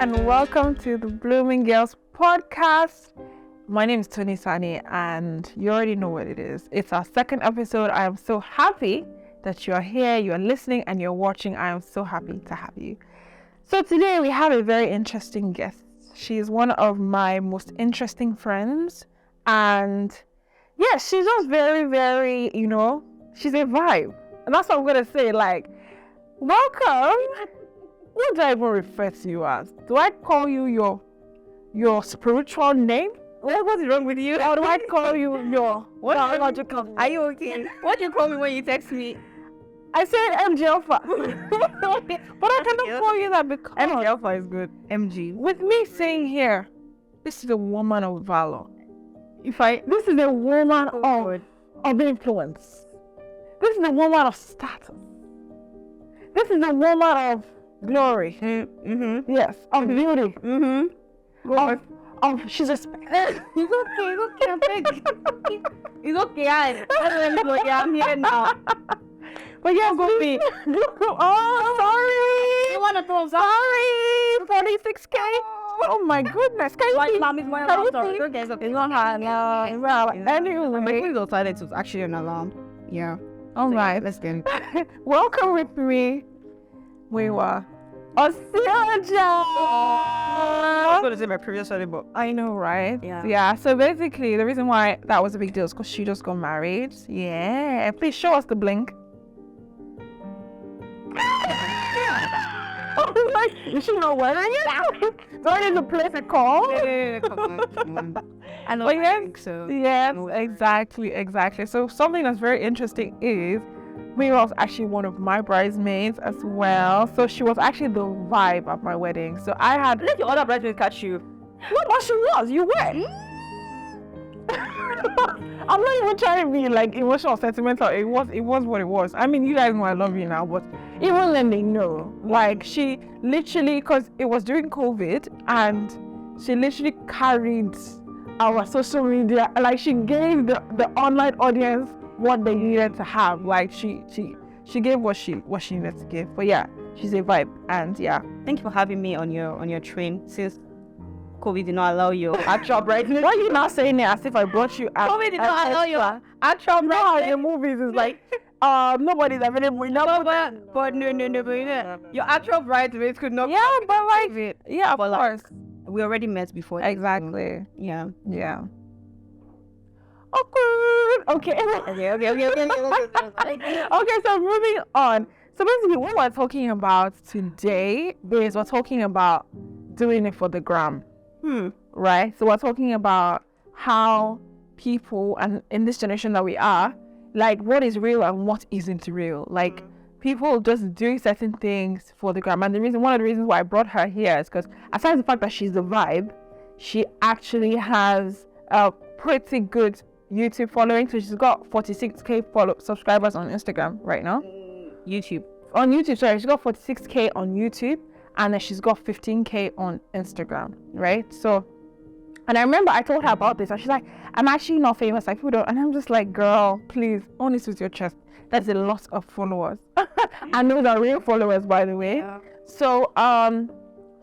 and welcome to the Blooming Girls podcast. My name is Tony Sani, and you already know what it is. It's our second episode. I am so happy that you're here, you're listening, and you're watching. I am so happy to have you. So today we have a very interesting guest. She is one of my most interesting friends, and yeah, she's just very, very, she's a vibe. And that's what I'm going to say, like, welcome. What do I even refer to you as? Do I call you your spiritual name? What is wrong with you? Or do I call you your biological? Are you okay? What do you call me when you text me? I said MG Alpha. But I cannot call you that because MG Alpha is good. MG. With me saying here, this is a woman of valor. This is a woman of influence. This is a woman of status. This is a woman of glory. Mm-hmm. Yes, of beauty. Mm-hmm. She's a It's okay, I'm big. It's okay, I'm here now. But yeah, go be. Oh, sorry. You want to throw Sorry. 46K. Oh my goodness. Can you Mom is my can sorry. you Okay, it's okay. It's not hard. No. Anyway. My phone silent was actually an alarm. Yeah. All right. Let's get it. Welcome with me, Muyiwa. Osilaja. I was going to say my previous story, but I know, right? Yeah. So basically, the reason why that was a big deal is because she just got married. Yeah. Please show us the blink. Oh, like, is she not wearing it? Do I need to place a call? I know. But yes, So. Yes, exactly. So something that's very interesting is Muyiwa was actually one of my bridesmaids as well. So she was actually the vibe at my wedding. So I had. Let your other bridesmaid catch you. No, but she was. You were. I'm not even trying to be like emotional, sentimental. It was what it was. I mean, you guys know I love you now, but even then they know. Like she literally, because it was during COVID, and she literally carried our social media. Like she gave the online audience what they needed to have. Like she gave what she needed to give. But yeah, she's a vibe, and yeah. Thank you for having me on your train since COVID did not allow you actual bridesmaid. Why are you not saying it as if I brought you out? COVID did not allow you actual No, bridesmaid. the movies is like nobody's available. But no. Your actual bridesmaids could not. Yeah, but like it. Yeah, of But course. We already met before. Exactly. Yeah. Awkward. Okay. Okay. Okay, so moving on. So basically what we're talking about today is we're talking about doing it for the gram. Right? So we're talking about how people, and in this generation that we are, like what is real and what isn't real. Like people just doing certain things for the gram. And one of the reasons why I brought her here is because aside the fact that she's the vibe, she actually has a pretty good YouTube following. So she's got 46K subscribers on Instagram right now. YouTube, sorry, she's got 46K on YouTube, and then she's got 15K on Instagram, right? So, and I remember I told her about this, and she's like, I'm actually not famous, like people don't. And I'm just like, girl, please, honest with your chest. That's a lot of followers. And those are real followers, by the way. Yeah. So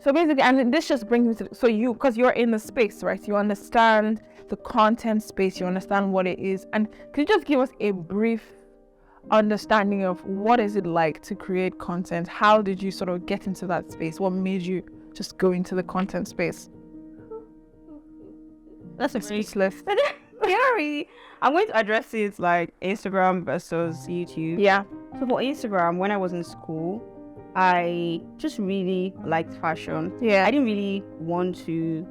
basically, and this just brings me to, because you're in the space, right? You understand the content space, you understand what it is. And could you just give us a brief understanding of what is it like to create content? How did you sort of get into that space? What made you just go into the content space? That's a Speechless. Very. I'm going to address it like Instagram versus YouTube. Yeah. So for Instagram, when I was in school, I just really liked fashion. Yeah. I didn't really want to.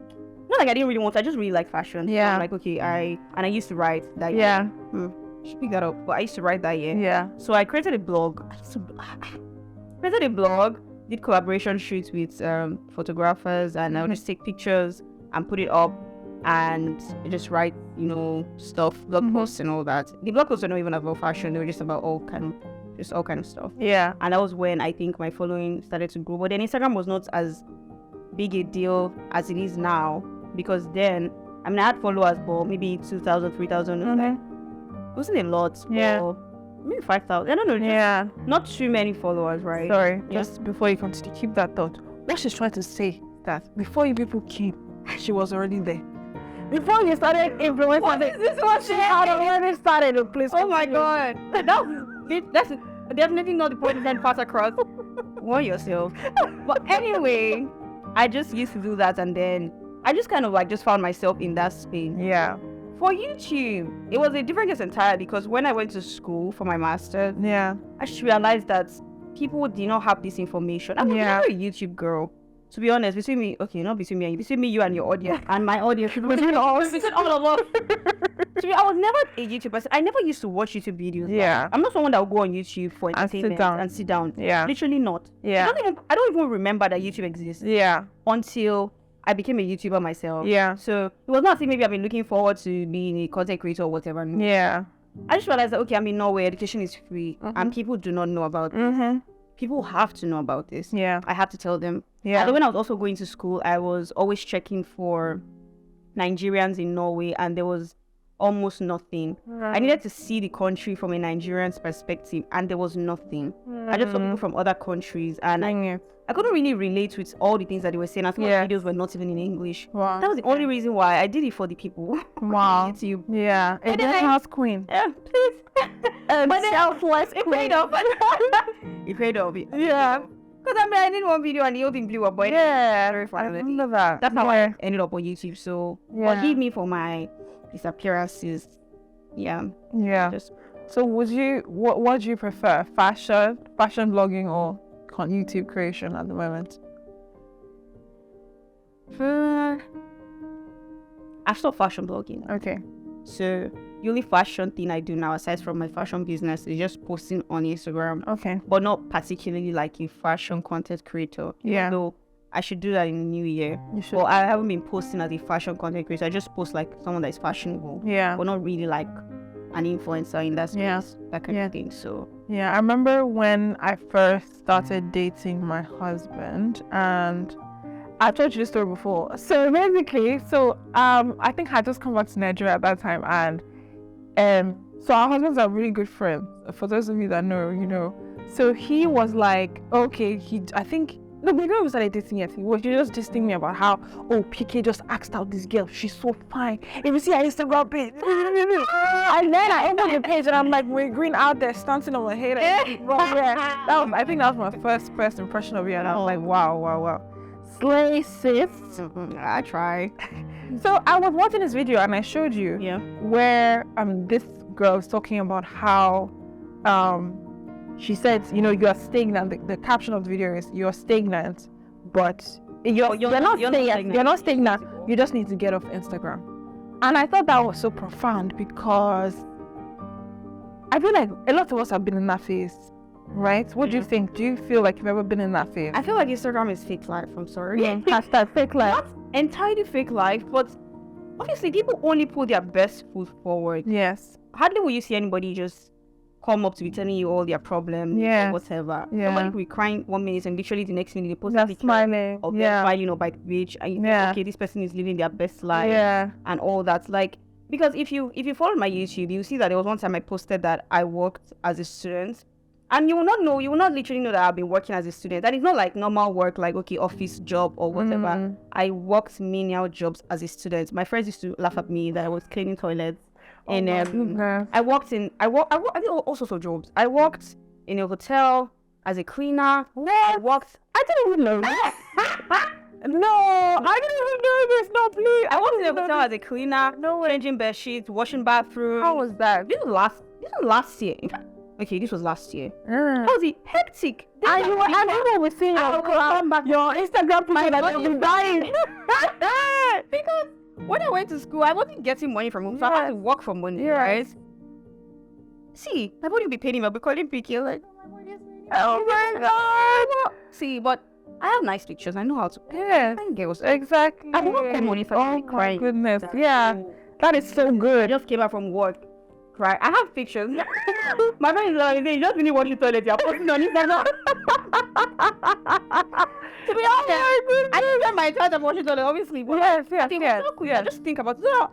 Not like I didn't really want to. I just really like fashion. Yeah. I'm like, okay, I used to write that Yeah. year. Should pick that up. But I used to write that year. Yeah. So I created a blog. Did collaboration shoots with photographers, and I would just take pictures and put it up and just write, stuff, blog posts and all that. The blog posts were not even about fashion; they were just about all kind of stuff. Yeah. And that was when I think my following started to grow. But then Instagram was not as big a deal as it is now, because then I had followers, but maybe 2,000, 3,000. It wasn't a lot. Yeah. Maybe 5,000. I don't know. Yeah. Not too many followers, right? Sorry, just before you continue, keep that thought. What she's trying to say that before you people came, she was already there. Before you started influencing, What is this one? she had already started a place. Oh my god. That's definitely not the point you can pass across. Warn yourself. But anyway, I just used to do that, and then I just kind of like just found myself in that space. Yeah. For YouTube, it was a different case entirely, because when I went to school for my master's, Yeah. I just realized that people did not have this information. I was Yeah. never a YouTube girl. To be honest, between me, okay, not between me and you, between me, you and your audience, and my audience, between all of us. I was never a YouTube person. I never used to watch YouTube videos. Yeah. I'm not someone that will go on YouTube for And sit entertainment down. and sit down. Yeah. Literally not. Yeah. I don't even remember that YouTube exists Yeah. until I became a YouTuber myself. Yeah. So it was not as if maybe I've been looking forward to being a content creator or whatever. Yeah. I just realized that, okay, I'm in Norway, education is free, and people do not know about it. Mm-hmm. People have to know about this. Yeah. I have to tell them. Yeah. And then when I was also going to school, I was always checking for Nigerians in Norway, and there was almost nothing. I needed to see the country from a Nigerian's perspective, and there was nothing. I just saw people from other countries, and I couldn't really relate with all the things that they were saying. I think Yeah. the videos were not even in English. Wow. That was the only reason why I did it, for the people. Wow. YouTube. Yeah. And A then dead house queen. Yeah, please. But Selfless it paid off. It paid off. Yeah. Because I did one video and the whole thing blew up. But Yeah. very I funny. remember that. That's how I ended up on YouTube. So Yeah. forgive me for my disappearances. Yeah. Yeah. Just So what do you prefer? Fashion blogging, or YouTube creation at the moment? I stopped fashion blogging. Okay. So the only fashion thing I do now, aside from my fashion business, is just posting on Instagram. Okay. But not particularly like a fashion content creator. Yeah. So I should do that in the new year. You should. Well, I haven't been posting as a fashion content creator. I just post like someone that is fashionable. Yeah. But not really like an influencer in that space. Yeah. That kind Yeah. of thing. So Yeah, I remember when I first started dating my husband, and I told you this story before. So basically, I think I had just come back to Nigeria at that time, and so our husbands are really good friends. For those of you that know, you know. So he was like, okay, no, we never started dating yet. He was just testing me about how, PK just asked out this girl. She's so fine. If you see her Instagram page, and then I opened the page and I'm like, we're green out there, stancing on my head. I think that was my first impression of you, and I was like, wow. Slay, sis. I try. So I was watching this video and I showed you where this girl was talking about how she said, you are stagnant. The caption of the video is, you're stagnant, but you're not stagnant. You just need to get off Instagram. And I thought that was so profound, because I feel like a lot of us have been in that phase, right? What do you think? Do you feel like you've ever been in that phase? I feel like Instagram is fake life. I'm sorry. Yeah. Hashtag fake life. Not entirely fake life, but obviously people only put their best foot forward. Yes. Hardly will you see anybody just come up to be telling you all their problems or whatever. Yeah. Somebody will be crying 1 minute and literally the next minute they post a They're picture smiling. of them smiling or by the beach, and you think, okay, this person is living their best life and all that. Like, because if you follow my YouTube, you see that there was one time I posted that I worked as a student, and you will not literally know that I've been working as a student. And it's not like normal work, like, okay, office job or whatever. I worked menial jobs as a student. My friends used to laugh at me that I was cleaning toilets. And I did all sorts of jobs. I worked in a hotel as a cleaner. I didn't even know. No, I didn't even know this. No, please. I worked in a hotel as a cleaner. No, changing bed sheets, washing bathrooms. How was that? This was last year. In fact, okay, this was last year. How was it? Hectic. And you were seeing your Instagram page that you've been dying. Because when I went to school, I wasn't getting money from home, so I had to work for money, right? See, my body will be paying me, I'll be calling PK like, oh my god. See, but I have nice pictures. I know how to. Yeah, girls. Exactly. I don't pay money for crying. Goodness, that is so good. I just came back from work. Cry. I have pictures. My friend is like, you just really want to toilet. You're posting on Instagram. To be honest, I didn't get my child of washing toilet, obviously. But yes. Just think about it.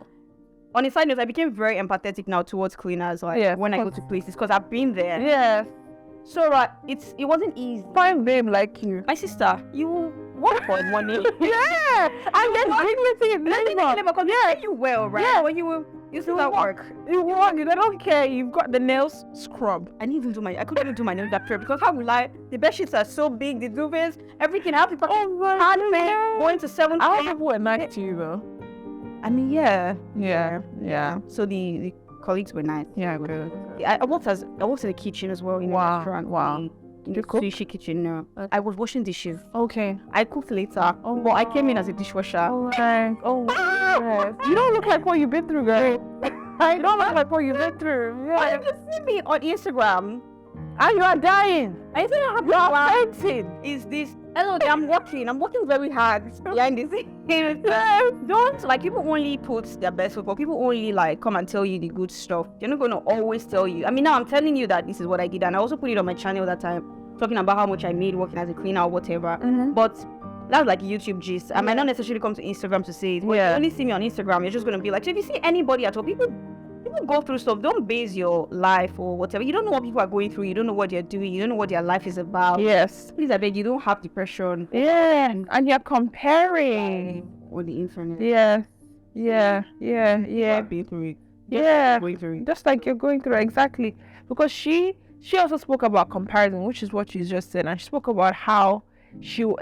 On a side note, I became very empathetic now towards cleaners, like when I go to places, because I've been there. Yes. So it wasn't easy. Fine babe like you. My sister, you work for money. Yeah, and then dignity in labor. Because they pay you well, right? Yeah. When you still at work. You work, they don't care. You've got the nails scrub. I couldn't even do my nails that period because how will I? The bed sheets are so big, the duvets, everything. I have to fucking handmade, going to 7. I have were nice to you though. I mean, yeah. So So the colleagues were nice. yeah, good. I worked in the kitchen as well in a restaurant. In the You cook? sushi kitchen. No, I was washing dishes. Okay. I cooked later. But I came in as a dishwasher. Alright. Oh yes. You don't look like what you've been through, girl. You don't look like what you've been through. But Yeah. if you see me on Instagram, And you are dying. I think I have You are fainting. is this. Hello, I'm working very hard behind the scenes. Don't like people only put their best foot, but people only like come and tell you the good stuff. They're not gonna always tell you. I mean, now I'm telling you that this is what I did, and I also put it on my channel that time, talking about how much I made working as a cleaner or whatever. But that's like YouTube gist. I might not necessarily come to Instagram to say it. But if you only see me on Instagram, you're just gonna be like, so if you see anybody at all, people go through stuff. Don't base your life or whatever. You don't know what people are going through. You don't know what they're doing. You don't know what their life is about. Yes. Please, I beg you, don't have depression Yeah. And you're comparing. on the internet. Yeah. Being through it. Yeah. Going through it. Just like you're going through, exactly. Because she also spoke about comparison, which is what you just said, and she spoke about how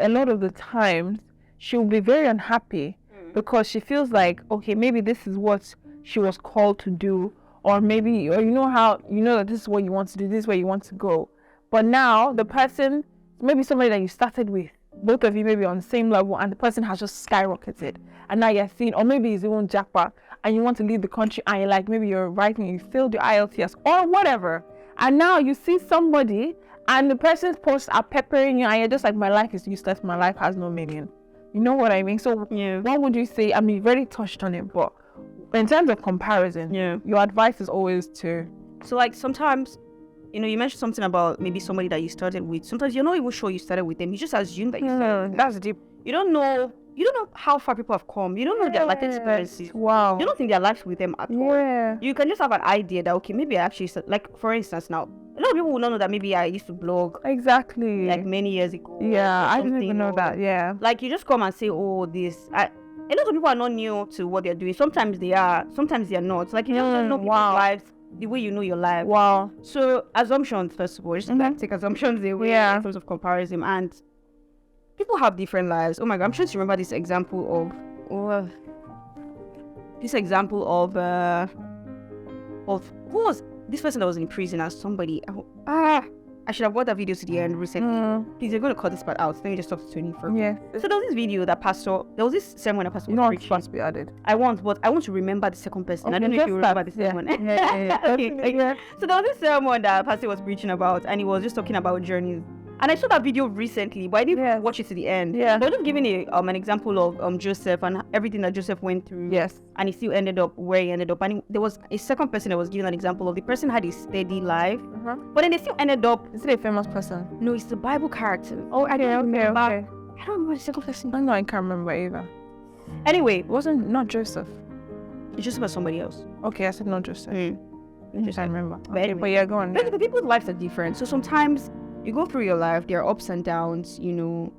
a lot of the times she'll be very unhappy because she feels like, okay, maybe this is what she was called to do, or maybe, or you know that this is what you want to do, this is where you want to go, but now the person, maybe somebody that you started with, both of you maybe on the same level, and the person has just skyrocketed, and now you're seeing, or maybe it's even jackpot, and you want to leave the country, and you're like, maybe you're writing, you failed your IELTS or whatever, and now you see somebody and the person's posts are peppering you, and you're just like, my life is useless, my life has no meaning. You know what I mean? So what would you say? I mean, you already touched on it, but in terms of comparison, your advice is always to... So like sometimes, you mentioned something about maybe somebody that you started with. Sometimes you're not even sure you started with them. You just assume that you started with them. That's deep. You don't know how far people have come. You don't know their life experiences. Wow. You don't think their life with them at all. Yeah. You can just have an idea that, okay, maybe I actually, like, for instance, now, a lot of people will not know that maybe I used to blog. Exactly. Like many years ago. Yeah, I didn't even know that. Yeah. Like, you just come and say, oh, this. A lot of people are not new to what they're doing. Sometimes they are. Sometimes they are not. Like, you don't know people's lives the way you know your life. Wow. So, assumptions, first of all. Just like, take assumptions away in terms of comparison. And people have different lives. Oh my God, I'm trying to remember this example of who was this person that was in prison as somebody. I should have watched that video to the end recently. Please, you're going to cut this part out. Let me just talk to Tony for a minute. Yeah. So there was this video that there was this sermon that pastor was preaching. Not to be added. I want to remember the second person. Okay, I don't know if you remember the sermon. Yeah. So there was this sermon that pastor was preaching about, and he was just talking about journeys. And I saw that video recently, but I didn't watch it to the end. Yeah. They were just giving an example of Joseph and everything that Joseph went through. Yes. And he still ended up where he ended up. And there was a second person that was giving an example of the person had a steady life, but then they still ended up. Is it a famous person? No, it's the Bible character. Oh, I don't remember. I don't remember the second person. No, I can't remember either. Anyway, It wasn't not Joseph. it's just about somebody else. Okay, I said not Joseph. I can't remember. But anyway. But yeah, go on. Basically, people's lives are different. So sometimes you go through your life, there are ups and downs, you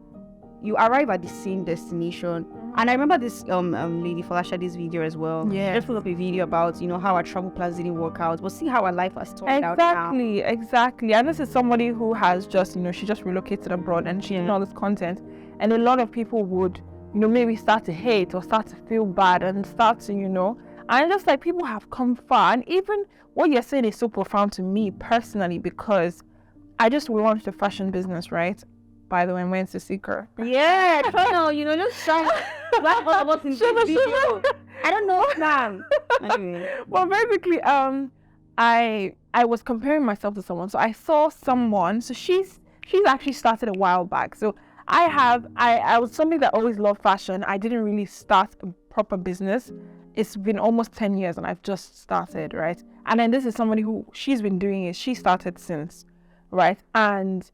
arrive at the same destination. And I remember this lady Falasha this video as well. Yeah. Just put up a video about, how our travel plans didn't work out. But see how our life has turned out now. Exactly. And this is somebody who has just, she just relocated abroad and she's doing all this content. And a lot of people would, maybe start to hate or start to feel bad and start to, and just like people have come far. And even what you're saying is so profound to me personally, because I just launched a fashion business, right? By the way, I'm wearing a secret. Yeah, just shine. Black all of us in this video. I don't know, ma'am. Anyway. Well, basically, I was comparing myself to someone. So I saw someone. So she's actually started a while back. So I was somebody that always loved fashion. I didn't really start a proper business. It's been almost 10 years and I've just started, right? And then this is somebody who she's been doing it. She started since. Right, and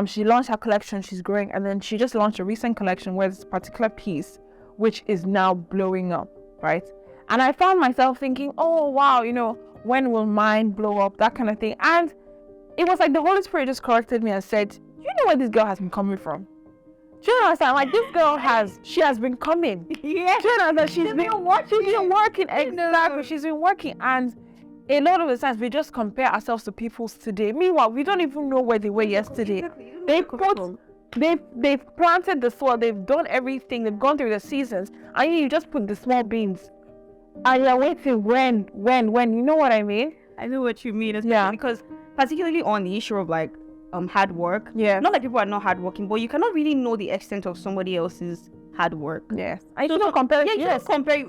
she launched her collection, she's growing, and then she just launched a recent collection where there's a particular piece which is now blowing up, right? And I found myself thinking, oh wow, when will mine blow up, that kind of thing. And it was like the Holy Spirit just corrected me and said, you know where this girl has been coming from? Do you understand? Like this girl she has been coming. Yeah. Do you understand? She's been working. Exactly. She's been working, and a lot of the times we just compare ourselves to people's today. Meanwhile, we don't even know where they were yesterday. They've planted the soil, they've done everything, they've gone through the seasons, and you just put the small beans, and you're waiting when. You know what I mean? I know what you mean. Yeah. Because particularly on the issue of like hard work. Yeah. Not that people are not hardworking, but you cannot really know the extent of somebody else's hard work. Yes. I don't compare. Yeah,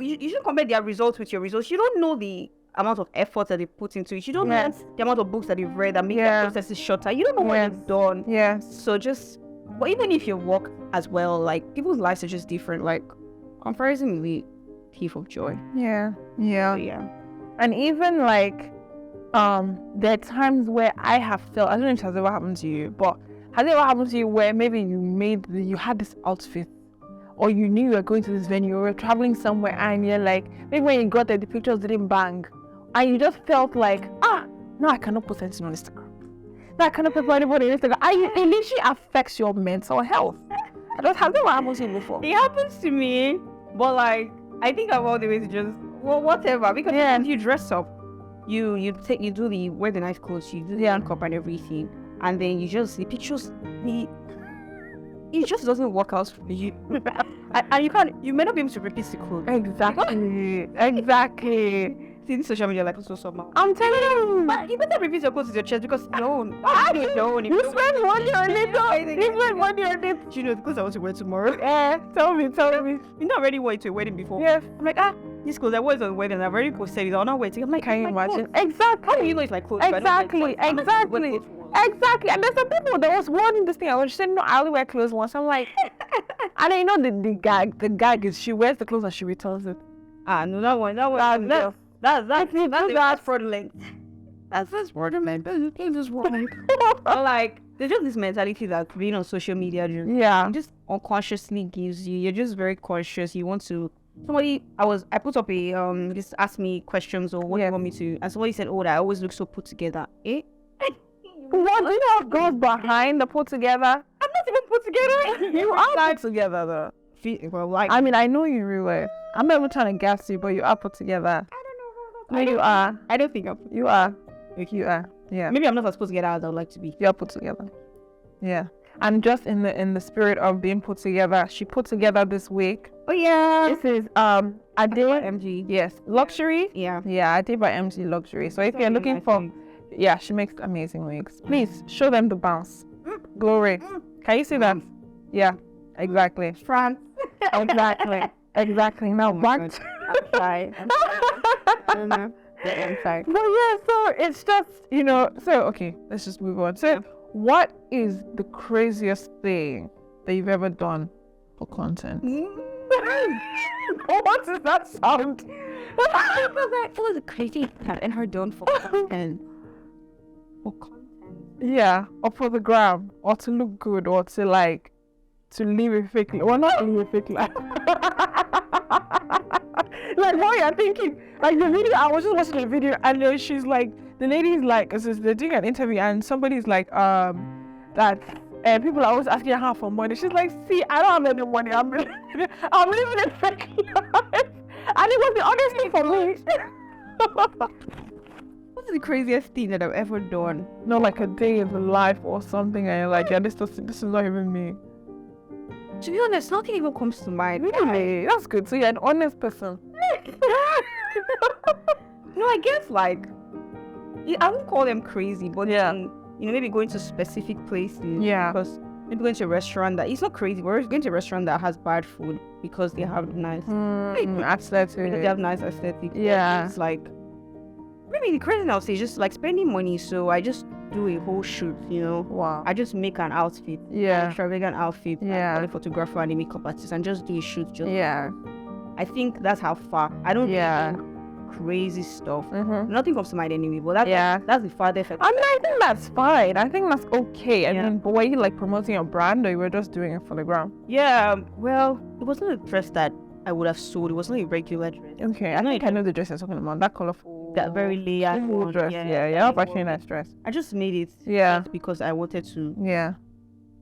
you shouldn't compare their results with your results. You don't know the amount of effort that they put into it. You don't know the amount of books that they've read that make their processes shorter. You don't know what they've done. Yes. So but even if you work as well, like people's lives are just different. Like comparison is the thief of joy. Yeah. So, yeah. And even like there are times where I have felt, I don't know if it has ever happened to you, but has it ever happened to you where maybe you had this outfit, or you knew you were going to this venue, or you were traveling somewhere, and you're like, maybe when you got there the pictures didn't bang, and you just felt like, no, I cannot put anything on Instagram. No, I cannot put anybody on Instagram. It literally affects your mental health. Has that ever happened to you before? It happens to me, but like I think I've all the way to just whatever, because you dress up. You do wear the nice clothes, you do the makeup and everything, and then you just the pictures it just doesn't work out for you. and you may not be able to repeat the clothes. Exactly. See, this social media like so somehow. I'm telling you. But you better repeat your clothes with your chest, because I don't. You spend money on it. You spend money on it. Do you know the clothes I want to wear tomorrow? Tell me. You not already wore it to a wedding before? Yes. I'm like, these clothes I wore it on a wedding. I've already posted it. I'm not waiting. I'm like, can you imagine? Clothes. Exactly. How do you know it's my clothes? Exactly. And there's some people, there was one this thing I was saying, no, I only wear clothes once. I'm like, and then you know the gag is she wears the clothes and she returns it. No, that one. That's fraudulent. That's fraudulent. That's wrong. Like, there's just this mentality that being on social media just unconsciously gives you. You're just very conscious. You want to. I put up a just ask me questions or what you want me to, and somebody said, that I always look so put together. What? You know what goes behind the put together? I'm not even put together. You are put together though. Well, like, I mean, I know you really well. I'm not even trying to gas you, but you are put together. I don't know. No, you are. I don't think you are. You are. Yeah. Maybe I'm not as put together as I would like to be. You are put together. Yeah. And just in the spirit of being put together, she put together this week. Oh yeah. This is Ade MG. Yes, luxury. Yeah. Yeah, Ade by MG luxury. So if you're looking for, she makes amazing wigs. Please show them the bounce. Glory. Can you see that? Yeah. Exactly. France. Exactly. Now back. I'm sorry. I'm sorry. But yeah, so it's just, so okay, let's just move on. So what is the craziest thing that you've ever done for content? What does that sound? It was a crazy thing and her done for content. Yeah, or for the gram, or to look good, or to live a fake life. Well, not live a fake life. Like what you're thinking, like the video, I was just watching the video, and she's like, the lady's like, they're doing an interview, and somebody's like, that people are always asking her for money. She's like, see, I don't have any money. I'm living a fake life. And it was the honest thing for me. What's the craziest thing that I've ever done? Not like a day in the life or something, and you're like, this is not even me. To be honest, nothing even comes to mind. Really? That's good. So you're an honest person. No, I guess I won't call them crazy, but maybe going to specific places. Yeah. Because maybe going to a restaurant that it's not crazy, but we're going to a restaurant that has bad food because they have nice aesthetic. Because they have nice aesthetic. Yeah. It's like maybe the crazy I'll say is just like spending money. So I just do a whole shoot, Wow. I just make an outfit. Yeah. Extravagant outfit. Yeah. And a photographer and a makeup artist and just do a shoot. I think that's how far. I don't think crazy stuff. Nothing comes to mind anyway, but that's the farthest. I mean, I think that's fine. I think that's okay. I mean, but were you promoting your brand, or you were just doing it for the gram? Yeah, well, it wasn't a dress that I would have sold. It wasn't a regular dress. Okay, I know the dress you're talking about. That colorful, that very layered dress. Yeah, actually nice dress. I just made it. Because I wanted to. Yeah.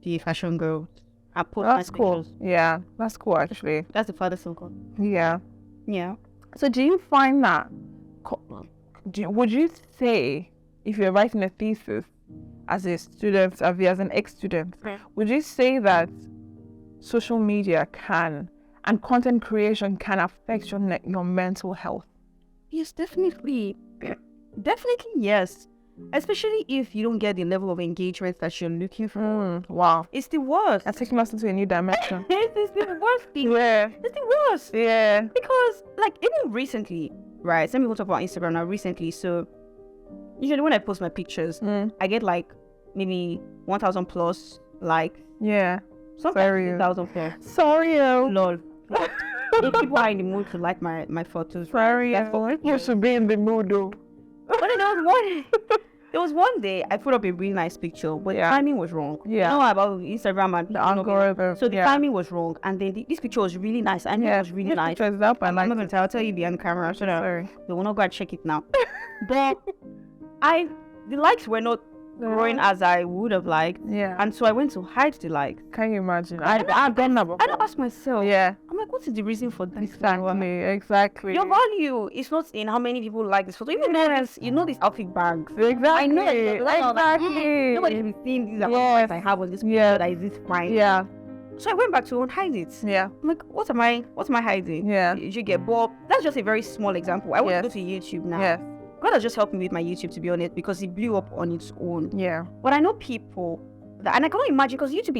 Be a fashion girl. I post That's my cool. pictures. Yeah, that's cool actually. That's the farthest I'll go. Yeah. Yeah. So do you find that, would you say, if you're writing a thesis as a student, as an ex-student, would you say that social media and content creation can affect your mental health? Yes, definitely. Definitely yes. Especially if you don't get the level of engagement that you're looking for. Wow. It's the worst. That's taking us into a new dimension. It's the worst thing. Yeah. It's the worst. Yeah. Because, like, even recently, right? Some people talk about Instagram now recently. So, usually when I post my pictures, I get like maybe 1,000 plus likes. Yeah. Sometimes 2,000 plus. Sorry. Lol. If people are in the mood to like my photos, Sorry. that's what You should be in the mood though. But there was one day I put up a really nice picture, but the timing was wrong. Yeah. You know about Instagram and The algorithm. so the timing was wrong, and then this picture was really nice. I knew it was really nice. Up and I'm not gonna tell. I'll tell you behind the camera. So sorry. they will not go and check it now. But the likes were not growing as I would have liked. Yeah. And so I went to hide the likes. Can you imagine? I've done that before. I don't ask myself. Yeah. I'm like, what is the reason for this? Exactly. Your value is not in how many people like this photo. Even though these outfit bags. Exactly. I know. Exactly. Nobody can be seeing these outfits I have on this picture that is this fine. Yeah. So I went back to hide it. Yeah. I'm like, what am I hiding? Yeah. Did you get bored? That's just a very small example. I want to go to YouTube now. Yes. God has just helped me with my YouTube, to be honest, because it blew up on its own. Yeah. But I know people that, and I cannot imagine, because YouTube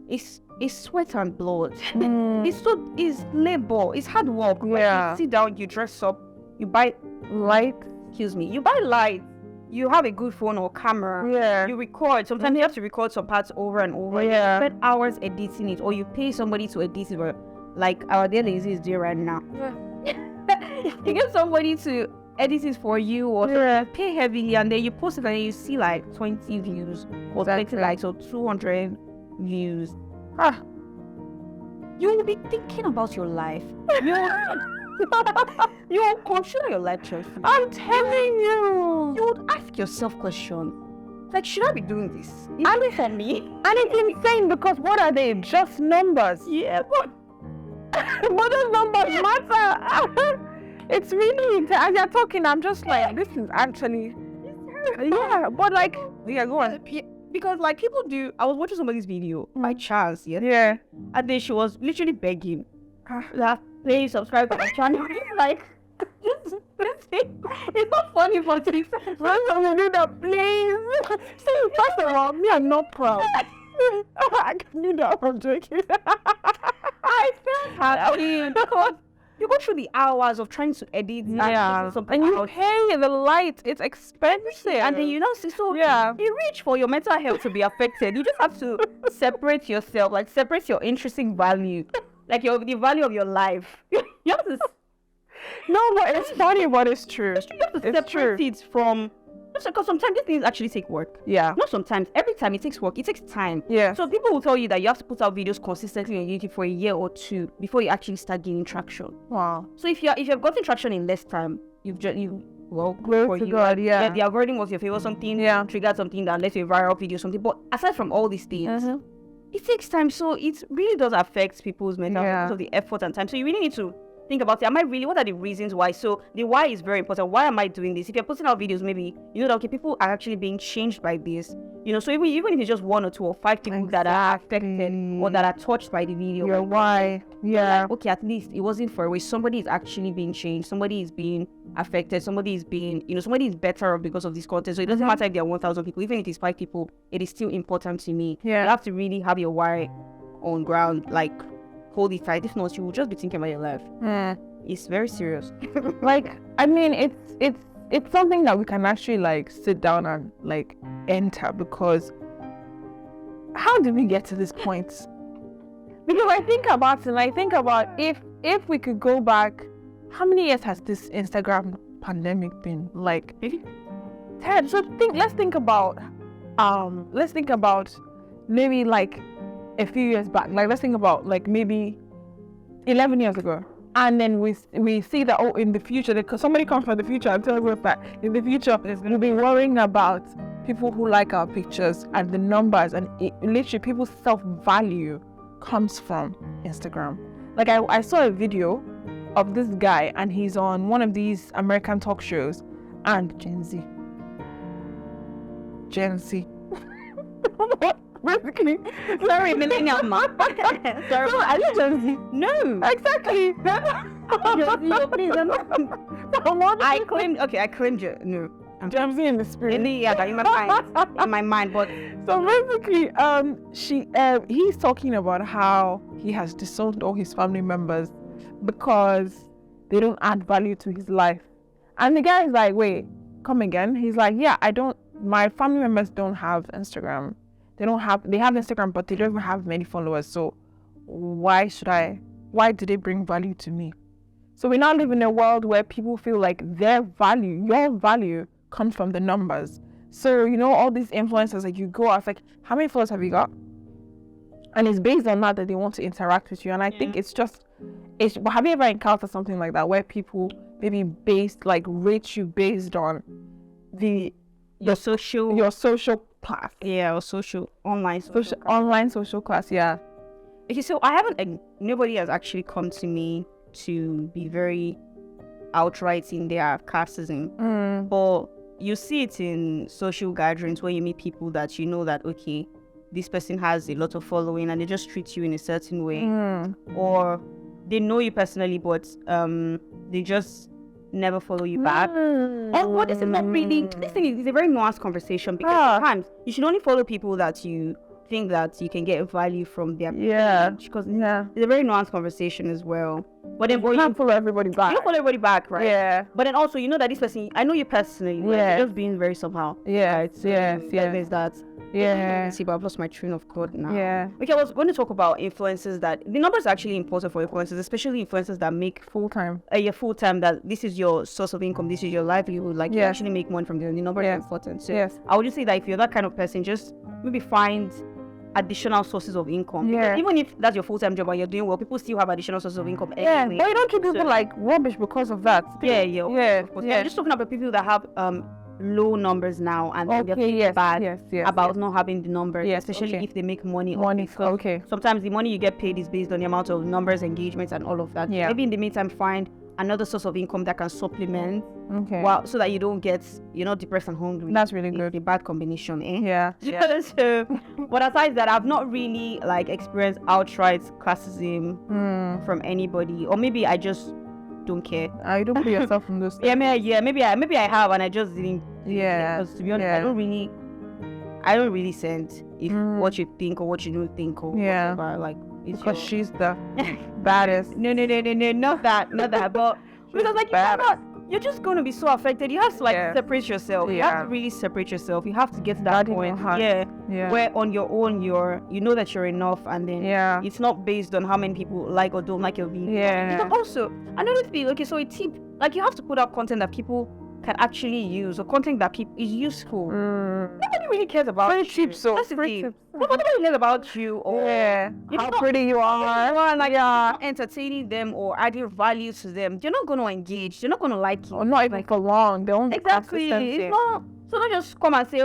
is sweat and blood. It's labor. It's hard work. Yeah. Like, you sit down, you dress up, you buy light. You buy light. You have a good phone or camera. Yeah. You record. Sometimes you have to record some parts over and over. Yeah. You spend hours editing it, or you pay somebody to edit it, or like our dear lazy is doing right now. Yeah. You get somebody to edit it for you, or pay heavily, and then you post it and you see like 20 views or 20 likes or 200 views. You will be thinking about your life. You will consider your life choices. I'm telling you. You would ask yourself questions like, should I be doing this? Is it for me? And it's insane, because what are they? Just numbers. Yeah, but those numbers matter. It's really, as you're talking, I'm just like, this is actually, yeah, but like, yeah, go on. Because like people do, I was watching somebody's video by chance, yeah, and then she was literally begging that please subscribe to my channel. Like, it's not funny for 3 seconds. Let me do that, please. See, first of all, me, I'm not proud. I can do that. I'm joking. I felt happy because you go through the hours of trying to edit and you pay the light. It's expensive, and then you know, so you reach for your mental health to be affected. You just have to separate yourself, like separate your intrinsic value, like the value of your life. You have to. No, but it's funny, but it's true. You have to separate it from. Because sometimes these things actually take work. Yeah. Not sometimes. Every time it takes work. It takes time. Yeah. So people will tell you that you have to put out videos consistently on YouTube for a year or two before you actually start gaining traction. Wow. So if you've gotten traction in less time, glory to God, yeah. The algorithm was your favor, something triggered something that led to a viral video, something. But aside from all these things, it takes time. So it really does affect people's mental health, of the effort and time. So you really need to think about it. What are the reasons why? So the why is very important. Why am I doing this? If you're putting out videos, maybe you know that people are actually being changed by this. You know, so even if it's just 1 or 2 or 5 people that are affected or that are touched by the video. Your why. Yeah. Like, okay, at least it wasn't for a waste. Somebody is actually being changed. Somebody is being affected. Somebody is better off because of this content. So it doesn't matter if there are 1,000 people. Even if it's 5 people, it is still important to me. Yeah. You have to really have your why on ground, like hold it tight. If not, you will just be thinking about your life. It's very serious. Like, I mean, it's something that we can actually like sit down and like enter, because how did we get to this point? Because I think about if we could go back, how many years has this Instagram pandemic been? Like 10. So let's think about maybe like a few years back. Like let's think about like maybe 11 years ago. And then we see that in the future, because somebody comes from the future and tells us that in the future we'll be worrying about people who like our pictures and the numbers, and literally people's self-value comes from Instagram. Like I saw a video of this guy, and he's on one of these American talk shows, and Gen Z. Basically, Sorry, millennial mom. Sorry, no, I didn't Gen Z. no. Exactly. I claimed you. No, Gen Z in the spirit. in my mind, but So basically, he's talking about how he has disowned all his family members because they don't add value to his life. And the guy is like, wait, come again? He's like, yeah, my family members don't have Instagram. They have Instagram, but they don't even have many followers. So why do they bring value to me? So we now live in a world where people feel like your value comes from the numbers. So, all these influencers, like you go out, like, how many followers have you got? And it's based on that they want to interact with you. And I think but have you ever encountered something like that where people maybe rate you based on your social class? Yeah, or online social class, yeah. Okay, so nobody has actually come to me to be very outright in their classism. But you see it in social gatherings where you meet people that you know that, okay, this person has a lot of following and they just treat you in a certain way. Or they know you personally, but they just never follow you back. And what this is not really, this thing is a very nuanced conversation, because sometimes you should only follow people that you think that you can get value from their page, because it's a very nuanced conversation as well. But then you can't follow everybody back. You don't follow everybody back, right? Yeah. But then also, you know that this person, I know you personally. Yeah. Just being very somehow. Yeah. There's that. Yeah. See, but I've lost my train of thought now. Yeah. Okay, I was going to talk about influencers that the numbers are actually important for influencers, especially influencers that make full-time. Full time, that this is your source of income, this is your livelihood. Like, you actually make money from them. The numbers are important. So I would just say that if you're that kind of person, just maybe find additional sources of income. Yeah. Because even if that's your full-time job and you're doing well, people still have additional sources of income anyway. But you don't treat people like rubbish because of that. Of course. I'm just talking about people that have low numbers now, and they're feeling bad about not having the numbers, especially if they make money. Sometimes the money you get paid is based on the amount of numbers, engagements, and all of that. Maybe in the meantime, find another source of income that can supplement. So that you're not depressed and hungry. That's really good. The bad combination, So, but aside that, I've not really experienced outright classism from anybody, or maybe I just don't care. You don't put yourself in those. Maybe I have, and I just didn't. Because to be honest, I don't really send if what you think or what you don't think or whatever. Because she's the baddest. No, not that. But because you're just going to be so affected. You have to separate yourself. You have to really separate yourself. You have to get to that point. Where on your own you know that you're enough, and then it's not based on how many people like or don't like your video. Because also another thing, so a tip, you have to put out content that people can actually use, or content that is useful. Nobody really cares about very cheap, so that's the thing. Nobody cares about you, or how pretty you are, entertaining them or adding value to them. They're not going to engage. They're not going to like you, or not even for long. They won't it's not. So don't just come and say,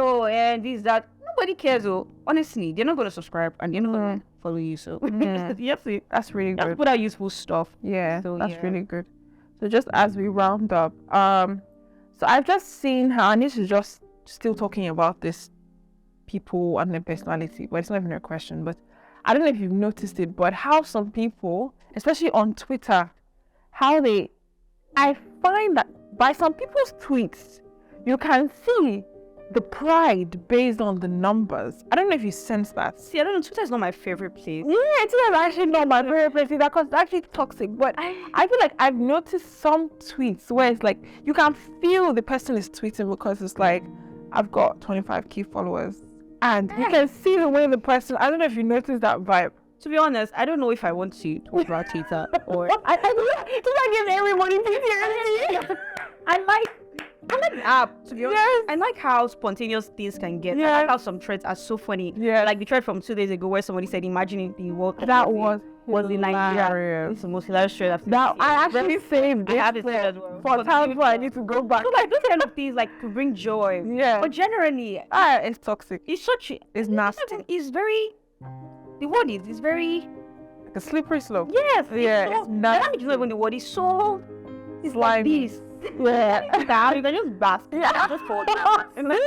this, that. Nobody cares. Honestly, they're not going to subscribe, and they're not going to follow you. So that's really good. You have to put out useful stuff. So that's really good. So just as we round up, so I've just seen how, and this is just still talking about this people and their personality, but it's not even a question. But I don't know if you've noticed it, but how some people, especially on Twitter, I find that by some people's tweets, you can see the pride based on the numbers. I don't know if you sense that. See, I don't know. Twitter is not my favorite place. It's actually not my favorite place either, because it's actually toxic. But I feel like I've noticed some tweets where it's like you can feel the person is tweeting because it's like, I've got 25k followers, and you can see the way the person. I don't know if you noticed that vibe. To be honest, I don't know if I want to talk about Twitter or I give everybody PTSD. I like the app, to be honest. I like how spontaneous things can get. I like how some threads are so funny. Like the thread from 2 days ago where somebody said, imagine if the world that was was in Nigeria. Hilarious. It's the most hilarious story I've seen. Now I actually saved I it have it as well. for times where I need to go back. So like those kind of things like to bring joy. Yeah. But generally, It's toxic. it's such It's nasty. It's very. The word is very. Like a slippery slope. Yes. Yeah, So, it's nasty. I don't know even the word is so. It's like Slimy. this. Yeah. Now you can just bask. Yeah. Just fall down. And like,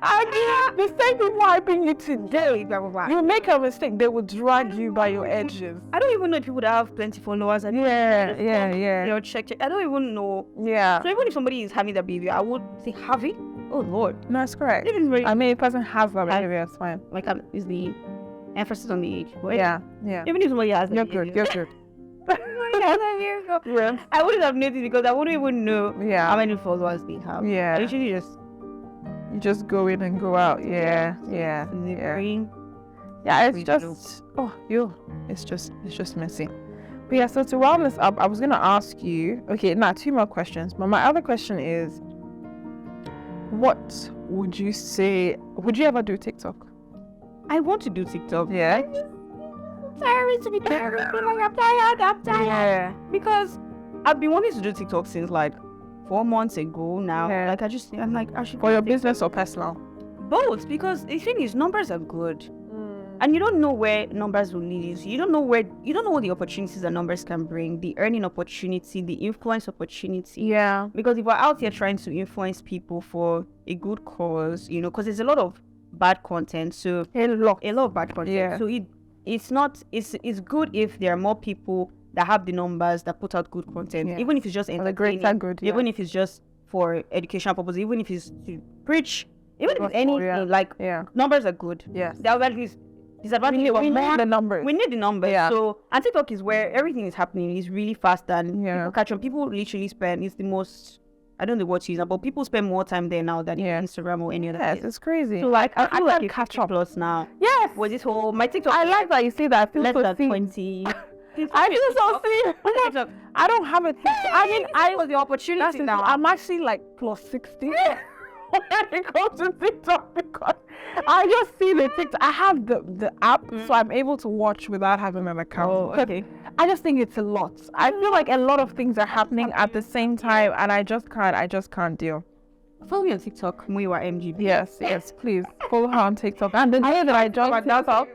I mean, the same people hyping you today. blah, blah, blah. You make a mistake, they will drag you by your edges. I don't even know if people that have plenty followers. And Yeah. check. I don't even know. Yeah. So even if somebody is having that behavior, I would say, have it? Oh Lord. No, it's correct. Even very, I mean, a person has that behavior, it's fine. like is the emphasis on the age. But Yeah. even if somebody has that You're good. behavior, You're good. yeah. I wouldn't have noticed because I wouldn't even know how Yeah. many followers they have. Yeah. I usually just You just go in and go out. Yeah. Yeah. very Yeah, it's We just it's just messy. But yeah, so to round this up, I was gonna ask you, okay, now 2 more questions. But my other question is, what would you say, would you ever do TikTok? I want to do TikTok. Yeah. Tired to be tired. I'm tired. Yeah. Because I've been wanting to do TikTok since like 4 months ago now. Yeah. Like I'm like I should For do your TikTok. business or personal? Both, because the thing is numbers are good. And you don't know where numbers will lead you. So you don't know what the opportunities that numbers can bring, the earning opportunity, the influence opportunity. Yeah. Because if we're out here trying to influence people for a good cause, because there's a lot of bad content. So A lot. a lot of bad content. Yeah. So it's good if there are more people that have the numbers that put out good content, Yeah. even if it's just For the greater entertaining, good. even if it's just for educational purposes, even if it's to preach, even if it's Gospel, anything, yeah. like Yeah. numbers are good. Yes. The other is disadvantage. We need the numbers. We need the numbers. Yeah. So, and TikTok is where everything is happening. It's really fast and Yeah. people catch on. People literally spend, it's the most, I don't know what to use, but people spend more time there now than Yeah. Instagram or any other Yes, place. it's crazy. So like, I I feel like can't a catch 50 up. plus now. Yes. Was this whole, my TikTok I like that you say that. I feel less so than seen. 20. I feel so seen. TikTok. I don't have a I mean, I was the opportunity that's now. I'm actually like plus 60 when it comes to TikTok because I just see the TikTok. I have the app, so I'm able to watch without having an account. Oh, But okay. I just think it's a lot. I feel like a lot of things are happening at the same time, and I just can't deal. Follow me on TikTok, Muyiwa MGB. Yes, please follow her on TikTok. And then that I joined TikTok.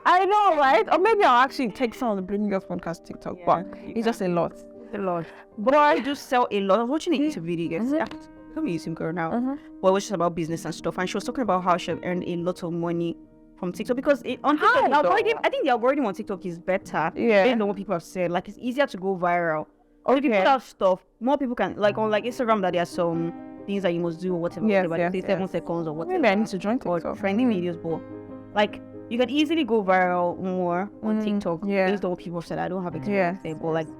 I know, right? Or maybe I'll actually take some of the Bringing Girls podcast TikTok, but it's just a lot. a lot. But I do sell a lot. I was watching a YouTube video. Mhm. I'm a YouTube girl now. Mhm. Well, it was just about business and stuff, and she was talking about how she had earned a lot of money from TikTok because on TikTok, How now, though? I think the algorithm on TikTok is better. Yeah. Based on what people have said, like it's easier to go viral. Or if you Okay. put out stuff, more people can like on like Instagram that there are some things that you must do or whatever. Yes, whatever, yes, say 7 yes. seconds or whatever. maybe I need to join or TikTok. trending videos, but like you can easily go viral more on TikTok yeah. based on what people have said. I don't have Yeah. experience there,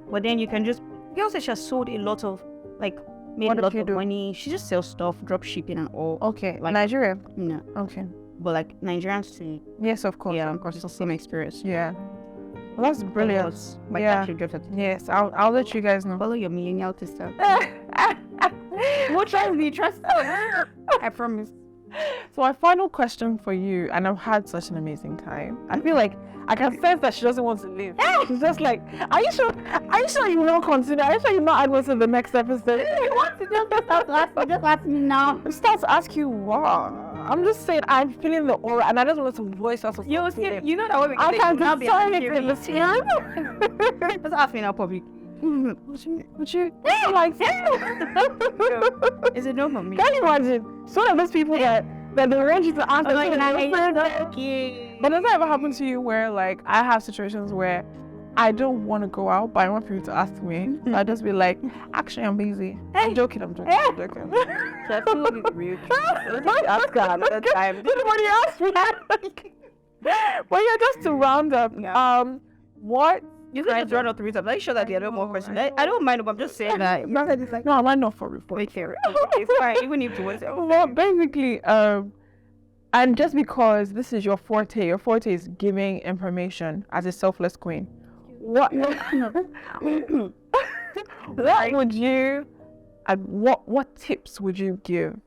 but then you can just. Girl said she has sold a lot of like made What a did lot she of do? money. She just sells stuff, drop shipping and all. Okay, Like- Nigeria. No, Okay. but like Nigerians too. Yes, of course. Yeah, of course. it's the same experience. Yeah. Well, that's brilliant. My Yeah. actually dropped it. Yes, I'll let you guys know. Follow your millennial sister. What trust me? Trust. I promise. So my final question for you, and I've had such an amazing time. I feel like I can sense that she doesn't want to leave. She's just like, are you sure you will not continue? Are you sure you're not add to the next episode? What to do? Just ask me now. It starts to ask you what? I'm just saying I'm feeling the aura, and I just want to voice out. You see, you know that way we I can now be discern it angry. in the skin. Just ask me now, public. Would you like? Is it no for me? Can you imagine? So of those people that they arrange you to answer. Like, But does that ever happen to you where like I have situations where I don't want to go out, but I want people to ask me. So I just be like, actually, I'm busy. I'm joking. That's totally real. Ask her another time. Nobody asked me. But yeah, just to round up, Yeah. what? You can just run out 3 times. Are you sure that there are no more questions? I don't mind, but I'm just saying that. No, I'm not for report. Wait, fair. It's fine, even if you want to. Well, basically, and just because this is your forte is giving information as a selfless queen. What would you, what tips would you give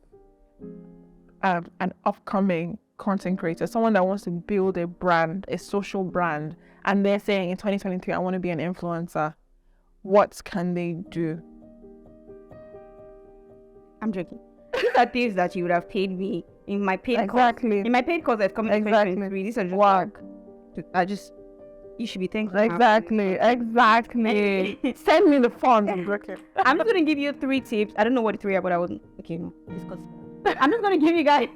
an upcoming content creator, someone that wants to build a brand, a social brand, and they're saying in 2023, I want to be an influencer, what can they do? I'm joking. These are things that you would have paid me in my paid Exactly. course. In my paid course that's coming in 2023. These are just work. You should be thankful. Exactly. Send me the funds. I'm just gonna give you 3 tips. I don't know what the 3 are, but I wouldn't. Okay, no, discuss. I'm just gonna give you guys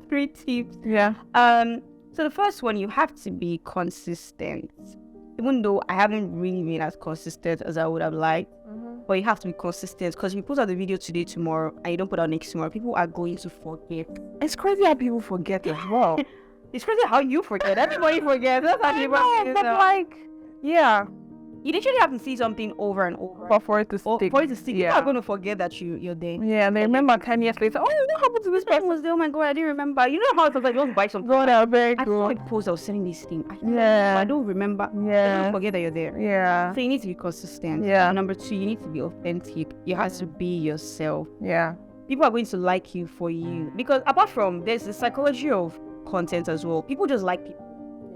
3 tips. Yeah. So the first one, you have to be consistent. Even though I haven't really been as consistent as I would have liked, but you have to be consistent, because if you put out the video today, tomorrow, and you don't put out next tomorrow, people are going to forget. It's crazy how people forget as well. It's crazy how you forget. Everybody forgets. That's how people forget. But like, yeah. You literally have to see something over and over. But for it to stick. People are going to forget that you're there. Yeah, they remember 10 years later. Oh, what happened to this person? Was there? Oh my god, I didn't remember. You know how it's like you want to buy something. God, I'm very I saw a good. post I was selling this thing. I don't remember. Yeah. I don't forget that you're there. Yeah. So you need to be consistent. Yeah. And number 2, you need to be authentic. You have to be yourself. Yeah. People are going to like you for you. Because apart from, there's the psychology of content as well. People just like people.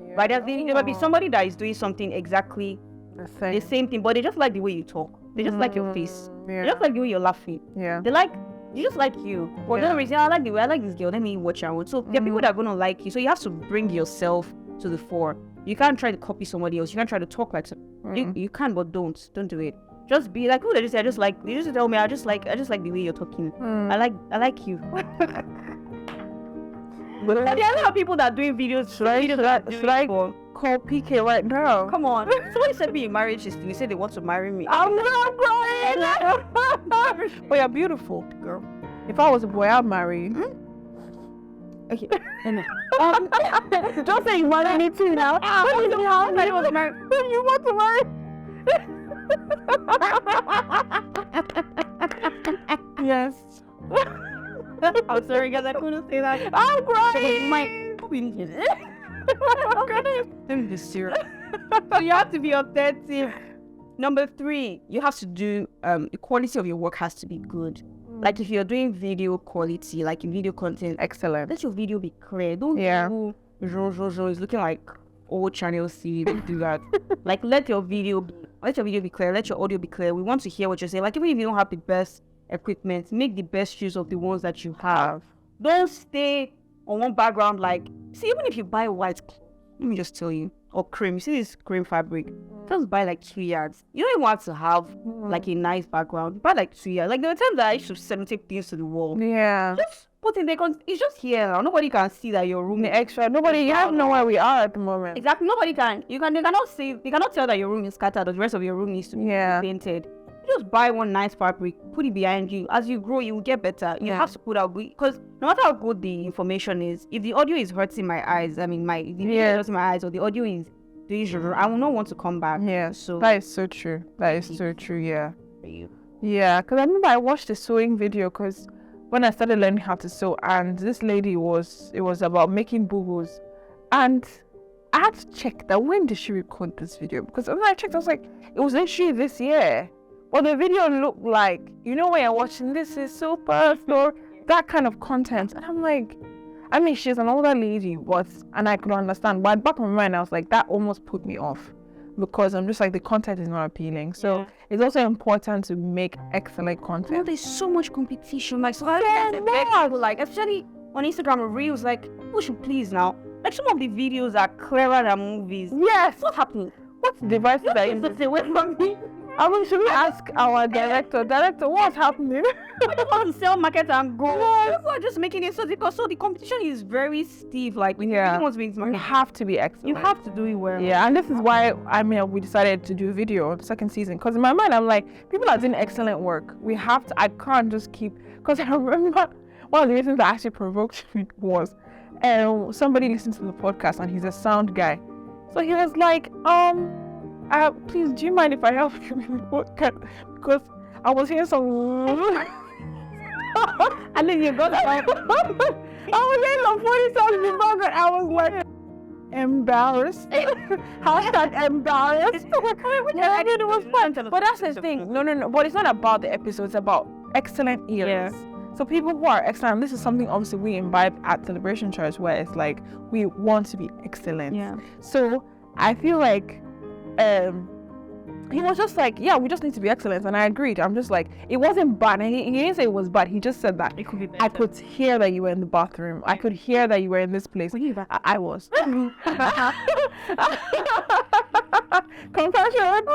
Yeah. Right? There might be somebody that is doing something exactly the same thing, but they just like the way you talk. They just like your face. Yeah. They just like the way you're laughing. Yeah. They just like you. For no reason, I like the way I like this girl. Let me watch her. So there are people that are gonna like you. So you have to bring yourself to the fore. You can't try to copy somebody else. You can't try to talk like you can, but don't do it. Just be like, oh, they just say, they just tell me, I just like the way you're talking. I like you. But there are a lot of people that are doing videos. Should I call PK right now? Come on. Somebody sent me a marriage history. They said they want to marry me. I'm not crying. But you're beautiful, girl. If I was a boy, I'd marry you. Okay. Don't say you marry me too now. You want to marry? You want to marry? Yes. I'm sorry, guys. I couldn't say that. I'm crying. Let me just serious. So you have to be authentic. Number 3, you have to do the quality of your work has to be good. Like if you're doing video quality, like in video content, Excellent. let your video be clear. Don't do it's looking like old channel C. Don't do that. Like let your video be clear. Let your audio be clear. We want to hear what you're saying. Like even if you don't have the best equipment, make the best use of the ones that you have. Don't stay on one background. Like, see, even if you buy white, let me just tell you, or cream, you see this cream fabric, just buy like 2 yards. You don't even want to have like a nice background. Buy like 2 yards. Like there were times that I used to take things to the wall. Yeah. Just put in there. It's just here now. Nobody can see that your room The extra. Nobody. You have to know where we are at the moment. Exactly. Nobody can. They cannot see. They cannot tell that your room is scattered or the rest of your room needs to be painted. Just buy one nice fabric, put it behind you. As you grow, you will get better. You have to put out good, because no matter how good the information is, if the audio is hurting my eyes, I mean, the video is hurting my eyes, or the audio is doing, I will not want to come back. Yeah, so that is so true. That is so true. Yeah. Yeah, because I remember I watched the sewing video because when I started learning how to sew, and this lady it was about making boo-boos, and I had to check that when did she record this video, because when I checked, I was like, it was literally this year. But the video looked like, when you're watching, this is so personal, that kind of content. And I'm like, I mean, she's an older lady, and I could understand. But back in my mind, I was like, that almost put me off, because I'm just like, the content is not appealing. So it's also important to make excellent content. Well, there's so much competition. Like, so people, like, especially on Instagram or Reels, like, people should please now. Like, some of the videos are clearer than movies. Yes. What's happening? What's the devices that you stay away from me? I mean, should we ask our director, what's happening? I just want to sell, market, and go. People are just making it so the competition is very stiff. Like, when you really want to make this market, you have to be excellent. You have to do it well. Yeah, and this is why we decided to do video on the second season. Because in my mind, I'm like, people are doing excellent work. I can't just keep. Because I remember one of the reasons that actually provoked me was somebody listened to the podcast and he's a sound guy. So he was like, please, do you mind if I help you with the podcast? Because I was hearing some and then you got I was hearing some funny sounds in the background. I was like, embarrassed. Hashtag embarrassed. Yeah, it was fun. But that's the thing. No. But it's not about the episode. It's about excellent ears. So people who are excellent, and this is something obviously we imbibe at Celebration Church, where it's like we want to be excellent. Yeah. So I feel like he was just like, yeah, we just need to be excellent, and I agreed. I'm just like, it wasn't bad, and he didn't say it was bad. He just said that It could be better. I could hear that you were in the bathroom. I could hear that you were in this place. I was. Compassion.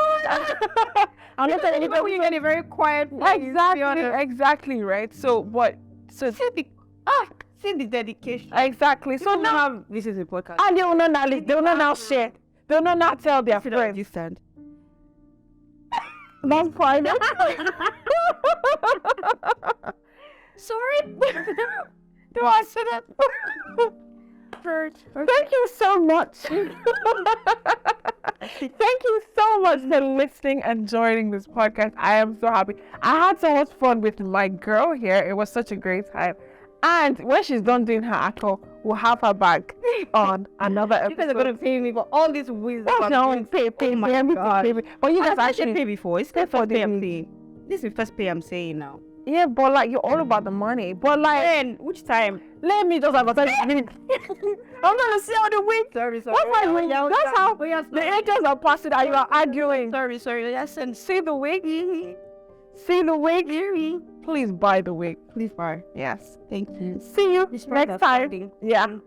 I'm not saying Even when you get a very quiet place, exactly, right? So see the dedication. Exactly. So now this is a podcast. and they will not now share. They will not tell their friends. Distant. That's private. Sorry. Do I say that? Thank you so much. Thank you so much for listening and joining this podcast. I am so happy. I had so much fun with my girl here. It was such a great time. And when she's done doing her actor, we'll have her back on another episode. You guys are going to pay me for all this wisdom. No, pay me. But you guys actually pay before. It's the first pay I'm saying. This is the first pay I'm saying now. Yeah, but like, you're all about the money. But like, Then, which time? let me just advertise. I'm gonna see how the week. Sorry. What's my week? That's how the angels are passing and you are arguing. Sorry. Yes, and See the wig? See the wig? Please buy the wig. please buy. Yes. Thank you. See you next time. Yeah.